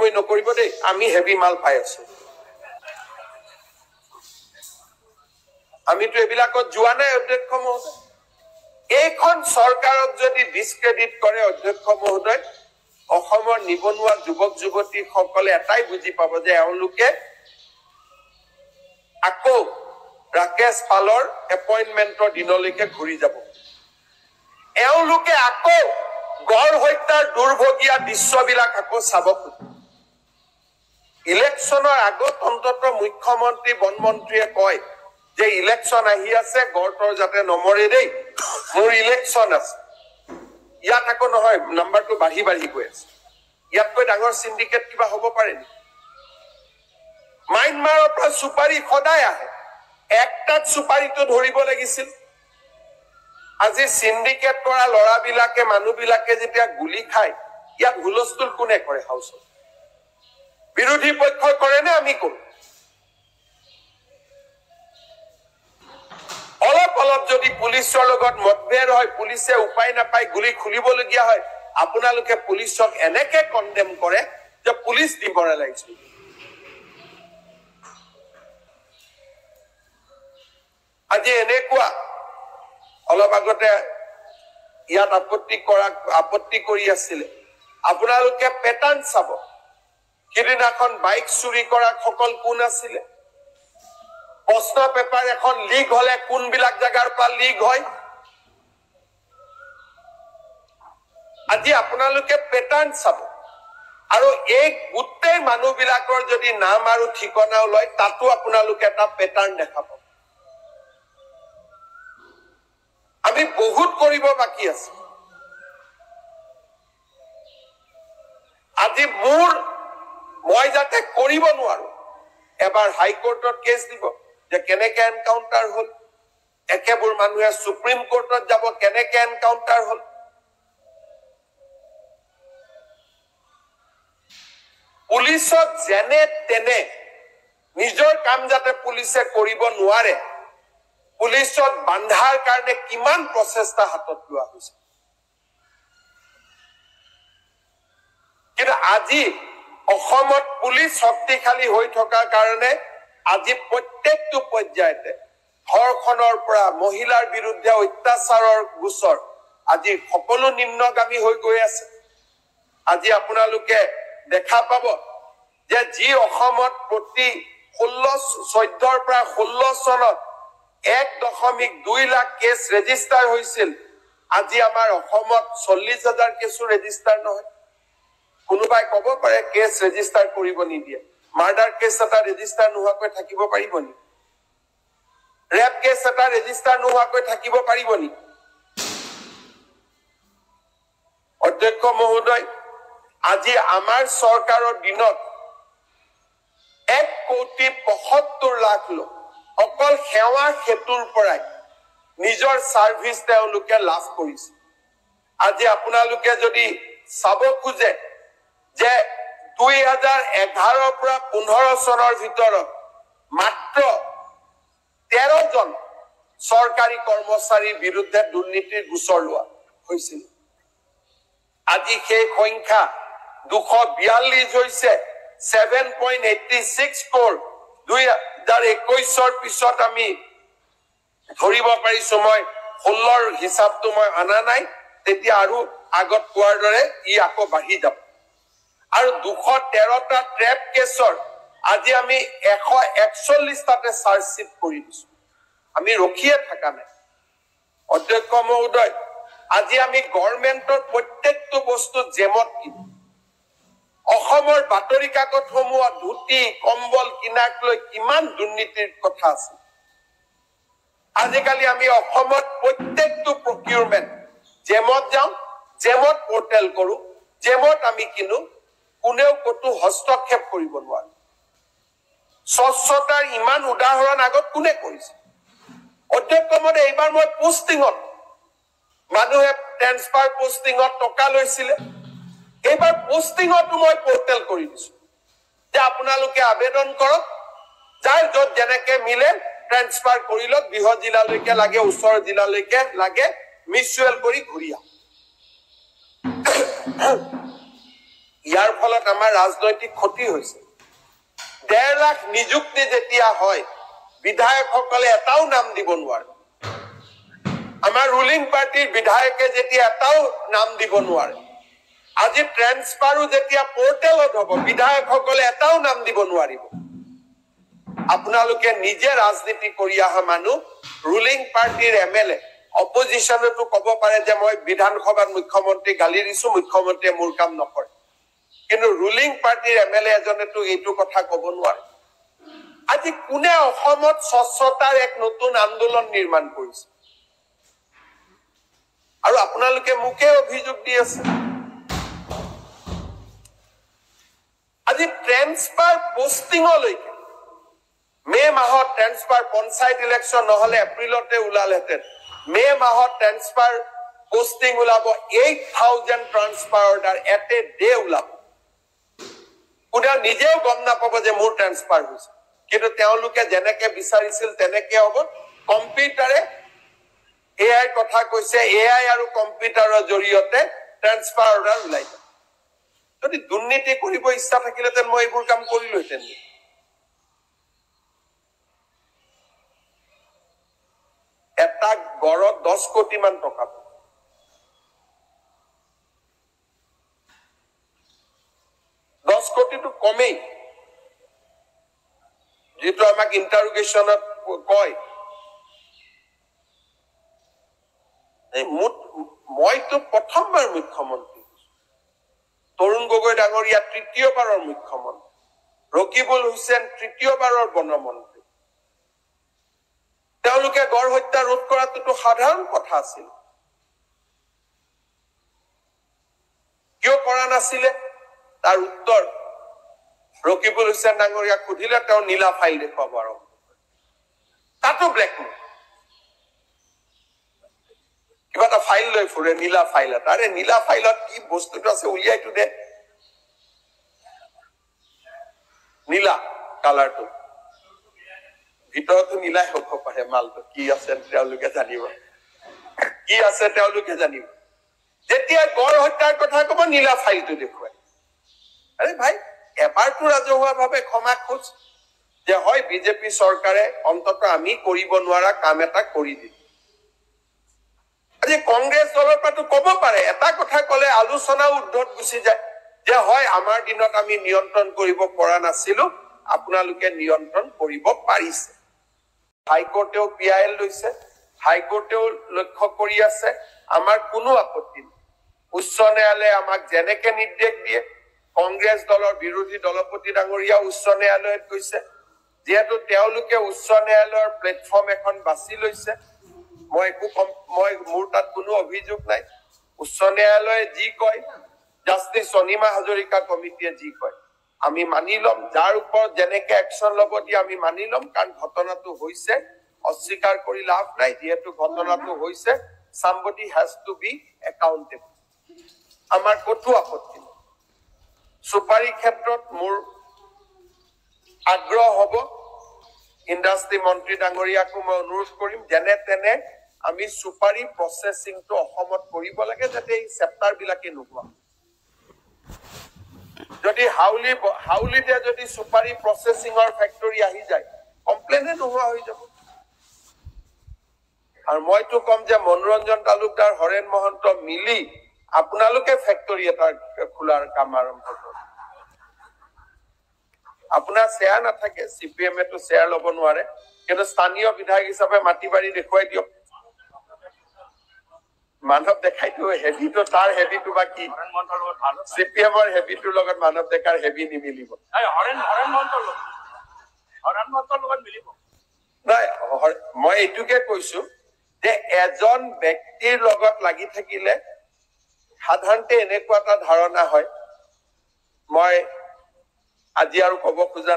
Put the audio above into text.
মই নকৰিব দেই আমি হেভি মাল পাই আছো আমিতো এবিলাকত যোৱা নাই অধ্যক্ষ মহোদয় এইখন চৰকাৰক যদি ডিসক্ৰেডিট কৰে অধ্যক্ষ মহোদয় অসমৰ নিবনুৱা যুৱক যুৱতীসকলে এটাই বুজি পাব যে এওঁলোকে আকৌ ৰাকেশ পালৰ এপইন্টমেন্টৰ দিনলৈকে ঘূৰি যাব এওঁলোকে আকৌ গড় হত্যাৰ দুৰ্ভগীয়া দৃশ্যবিলাক আকৌ চাব ইলেকশ্যনৰ আগত অন্ততঃ মুখ্যমন্ত্ৰী বনমন্ত্ৰীয়ে কয় যে ইলেকশ্যন আহি আছে গড়ৰ যাতে নমৰে দেই মোৰ ইলেকশ্যন আছে ইয়াত আকৌ নহয় নাম্বাৰটো বাঢ়ি বাঢ়ি গৈ আছে ইয়াতকৈ ডাঙৰ সিন্ডিকেট কিবা হ'ব পাৰে নি মাইনমাৰৰ পৰা সুপাৰী সদায় আহে একটাত সুপাৰীটো ধৰিব লাগিছিল আজি সিন্ডিকেট কৰা লৰাবিলাকে মানুহবিলাকে যেতিয়া গুলি খায় ইয়াত হুলস্থুল কোনে কৰে হাউচত বিৰোধী পক্ষই কৰে নে আমি কৰো অলপ যদি পুলিচৰ লগত মতভেদ হয় পুলিচে উপায় নাপায় গুলি খুলিবলগীয়া হয় আপোনালোকে পুলিচক এনেকে কন্ডেম কৰে যে পুলিচ দিব নালাগিছিল আজি এনেকুৱা অলপ আগতে ইয়াত আপত্তি কৰি আছিলে আপোনালোকে পেটাৰ্ণ চাব কিদিনাখন বাইক চুৰি কৰা সকল কোন আছিলে প্ৰশ্ন পেপাৰ এখন লিক হলে কোনবিলাক জাগাৰ পৰা লিক হয় আজি আপোনালোকে পেটাৰ্ণ চাব আৰু এই গোটেই মানুহবিলাকৰ যদি নাম আৰু ঠিকনাও লয় তাতো আপোনালোকে এটা পেটাৰ্ণ দেখাব আমি বহুত কৰিব বাকি আছে আজি মই যাতে কৰিব নোৱাৰো এবাৰ হাইকোৰ্টত কেছ দিব যে কেনেকে এনকাউন্টাৰ হল একেবোৰ মানুহে সুপ্ৰিম কোৰ্টত যাব কেনেকে এনকাউন্টাৰ হল পুলিচত যেনে তেনে নিজৰ কাম যাতে পুলিচে কৰিব নোৱাৰে পুলিচত বান্ধাৰ কাৰণে কিমান প্ৰচেষ্টা হাতত লোৱা হৈছে কিন্তু আজি অসমত পুলিচ শক্তিশালী হৈ থকাৰ কাৰণে আজি প্ৰত্যেকটো পৰ্যায়তে ধৰ্ষণৰ পৰা মহিলাৰ বিৰুদ্ধে অত্যাচাৰৰ গোচৰ আজি সকলো নিম্নগামী হৈ গৈ আছে আজি আপোনালোকে দেখা পাব যে যি অসমত প্ৰতি 14 পৰা 16 চনত 1.2 লাখ কেছ ৰেজিষ্টাৰ হৈছিল আজি আমাৰ অসমত 40,000 কেছো ৰেজিষ্টাৰ নহয় কোনোবাই ক'ব পাৰে কেছ ৰেজিষ্টাৰ কৰিব নিদিয়ে মাৰ্ডাৰ কেছ এটা ৰেজিষ্টাৰ নোহোৱাকৈ থাকিব পাৰিব নি ৰেপ কেছ এটা ৰেজিষ্টাৰ নোহোৱাকৈ থাকিব পাৰিব নি অধ্যক্ষ মহোদয় আজি আমাৰ চৰকাৰৰ দিনত 1,75,00,000 লোক অকল সেৱা হেতুৰ পৰাই নিজৰ সাৰ্ভিস তেওঁলোকে লাভ কৰিছে আজি আপোনালোকে যদি চাব খোজে যে 2011 পৰা 15 চনৰ ভিতৰত মাত্ৰ 13 জন চৰকাৰী কৰ্মচাৰীৰ বিৰুদ্ধে দুৰ্নীতিৰ গোচৰ লোৱা হৈছিল আজি সেই সংখ্যা 242 হৈছে 7.86 crore 2021 পিছত আমি ধৰিব পাৰিছো মই 16ৰ হিচাপটো মই আনা নাই তেতিয়া আৰু আগত কোৱাৰ দৰে ই আকৌ বাঢ়ি যাব আৰু 213টা ট্ৰেপ কেছৰ আজি আমি 141টাতে চাৰ্জশিট কৰি দিছো আমি ৰখিয়ে থাকা নাই অধ্যক্ষ মহোদয় আজি আমি গভৰ্ণমেন্টৰ প্ৰত্যেকটো বস্তু জেমত কিনো অসমৰ বাতৰি কাকতসমূহ ধুতি কম্বল কিনাক লৈ কিমান দুৰ্নীতিৰ কথা আছে আজিকালি আমি অসমত প্ৰত্যেকটো প্ৰকিউৰমেন্ট জেমত যাওঁ জেমত পোৰ্টেল কৰো জেমত আমি কিনো কোনেও কতো হস্তক্ষেপ কৰিব নোৱাৰে স্বচ্ছতাৰ ইমান উদাহৰণ আগত কোনে কৰিছে অধ্যক্ষ মহোদয় এইবাৰ মই পোষ্টিঙত মানুহে ট্ৰান্সফাৰ পোষ্টিঙত টকা লৈছিলে এইবাৰ পোষ্টিঙতো মই পোৰ্টেল কৰি দিছো যে আপোনালোকে আবেদন কৰক যাৰ যত যেনেকে মিলে ট্ৰান্সফাৰ কৰি লওক গৃহ জিলালৈকে লাগে ওচৰ জিলালৈকে লাগে মিউচুৱেল কৰি ঘূৰি আহক ইয়াৰ ফলত আমাৰ ৰাজনৈতিক ক্ষতি হৈছে 1.5 লাখ নিযুক্তি যেতিয়া হয় বিধায়কসকলে এটাও নাম দিব নোৱাৰে আমাৰ ৰুলিং পাৰ্টিৰ বিধায়কে যেতিয়া এটাও নাম দিব নোৱাৰে আজি ট্ৰান্সফাৰো যেতিয়া পোৰ্টেলত হ'ব বিধায়কসকলে এটাও নাম দিব নোৱাৰিব আপোনালোকে নিজে ৰাজনীতি কৰি অহা মানুহ ৰুলিং পাৰ্টিৰ এমএলএ অপজিশনতো ক'ব পাৰে যে মই বিধানসভাত মুখ্যমন্ত্ৰী গালি দিছো মুখ্যমন্ত্ৰীয়ে মোৰ কাম নকৰে কিন্তু ৰুলিং পাৰ্টিৰ এমএলএ এজনেতো এইটো কথা ক'ব নোৱাৰে আজি কোনে অসমত স্বচ্ছতাৰ এক নতুন আন্দোলন নিৰ্মাণ কৰিছে আৰু আপোনালোকে মুখে অভিযোগ দি আছে আজি ট্ৰান্সফাৰ পোষ্টিংলৈকে মে মাহত ট্ৰান্সফাৰ পঞ্চায়ত ইলেকশ্যন নহলে এপ্ৰিলতে ওলালহেঁতেন মে মাহত ট্ৰান্সফাৰ পোষ্টিং ওলাব 8,000 transfer order at a day ওলাব কোনেও নিজেও গম নাপাব যে মোৰ ট্ৰান্সফাৰ হৈছে কিন্তু তেওঁলোকে যেনেকে বিচাৰিছিল তেনেকে হ'ব কম্পিউটাৰে এআই কথা কৈছে এআই আৰু কম্পিউটাৰৰ জৰিয়তে ট্ৰান্সফাৰ অৰ্ডাৰ ওলাই যাব যদি দুৰ্নীতি কৰিব ইচ্ছা থাকিলেতেন মই এইবোৰ কাম কৰিলোহেঁতেন এটা গড়ত 10 কোটি মান টকা 10 কোটিটো কমেই যেটো আমাক ইন্টাৰোগেশনত কয় মইতো প্ৰথমবাৰ মুখ্যমন্ত্ৰী তৰুণ গগৈ ডাঙৰীয়া তৃতীয়বাৰৰ মুখ্যমন্ত্ৰী ৰকিবুল হুছেইন তৃতীয়বাৰৰ বনমন্ত্ৰী তেওঁলোকে গড় হত্যা ৰোধ কৰাটো সাধাৰণ কথা আছিল কিয় কৰা নাছিলে তাৰ উত্তৰ ৰকিবুল হুছেইন ডাঙৰীয়া খুদিলে তেওঁ নীলা ফাইল দেখুৱাব আৰম্ভ কৰে তাতো ব্লেকমেইল কিবা এটা ফাইল লৈ ফুৰে নীলা ফাইল আৰে নীলা ফাইলত কি বস্তুটো আছে উলিয়াইটো দে নীলা কালাৰটো ভিতৰতো নীলাই হ'ব পাৰে মালটো কি আছে তেওঁলোকে জানিব কি আছে তেওঁলোকে জানিব যেতিয়া গড় হত্যাৰ কথা ক'ব নীলা ফাইলটো দেখুৱাই আৰে ভাই এবাৰতো ৰাজহুৱাভাৱে ক্ষমা খোজ যে হয় বিজেপি চৰকাৰে অন্ততঃ আমি কৰিব নোৱাৰা কাম এটা কৰি দিম আজি কংগ্ৰেছ দলৰ পৰাটো ক'ব পাৰে এটা কথা ক'লে আলোচনা উদ্ধত গুচি যায় যে হয় আমাৰ দিনত আমি নিয়ন্ত্ৰণ কৰিব পৰা নাছিলো আপোনালোকে নিয়ন্ত্ৰণ কৰিব পাৰিছে হাইকোৰ্টেও পিআইএল লৈছে হাইকোৰ্টেও লক্ষ্য কৰি আছে আমাৰ কোনো আপত্তি নাই উচ্চ ন্যায়ালয়ে আমাক যেনেকে নিৰ্দেশ দিয়ে কংগ্ৰেছ দলৰ বিৰোধী দলপতি ডাঙৰীয়া উচ্চ ন্যায়ালয়ত গৈছে যেহেতু তেওঁলোকে উচ্চ ন্যায়ালয়ৰ প্লেটফৰ্ম এখন বাছি লৈছে মই মোৰ তাত কোনো অভিযোগ নাই উচ্চ ন্যায়ালয়ে যি কয় জাষ্টিস অনিমা হাজৰিকা কমিটিয়ে যি কয় আমি মানি লম যাৰ ওপৰত যেনেকে একশন ল'ব দিয়ে আমি মানি লম কাৰণ ঘটনাটো হৈছে অস্বীকাৰ কৰি লাভ নাই যেহেতু ঘটনাটো হৈছে somebody has to be accountable আমাৰ কতো আপত্তি নাই সুপাৰী ক্ষেত্ৰত মোৰ আগ্ৰহ হ'ব ইন্ডাষ্ট্ৰি মন্ত্ৰী ডাঙৰীয়াকো মই অনুৰোধ কৰিম যেনে তেনে আমি সুপাৰী প্ৰসেসিংটো অসমত কৰিব লাগে যাতে এই চেপ্টাৰ বিলাকে নোহোৱা যদি হাউলিতে যদি সুপাৰী প্ৰসেসিংৰ ফেক্টৰী আহি যায় কমপ্লেইনে নোহোৱা হৈ যাব আৰু মইতো কম যে মনোৰঞ্জন তালুকদাৰ হৰেন মহন্ত মিলি আপোনালোকে ফেক্টৰী এটা খোলাৰ কাম আৰম্ভ কৰক আপোনাৰ শেয়াৰ নাথাকে সিপিএম এটো শেয়াৰ ল'ব নোৱাৰে কিন্তু স্থানীয় বিধায়ক হিচাপে মাটি বাৰী দেখুৱাই দিয়ক মানৱ দেখাইতো হেভিটো তাৰ হেভিটো বা কি সিপিএমৰ হেভিটোৰ লগত মানৱ দেখাৰ হেভি নিমিলিব নাই মই এইটোকে কৈছো যে এজন ব্যক্তিৰ লগত লাগি থাকিলে সাধাৰণতে এনেকুৱা এটা ধাৰণা হয় মই আজি আৰু ক'ব খোজা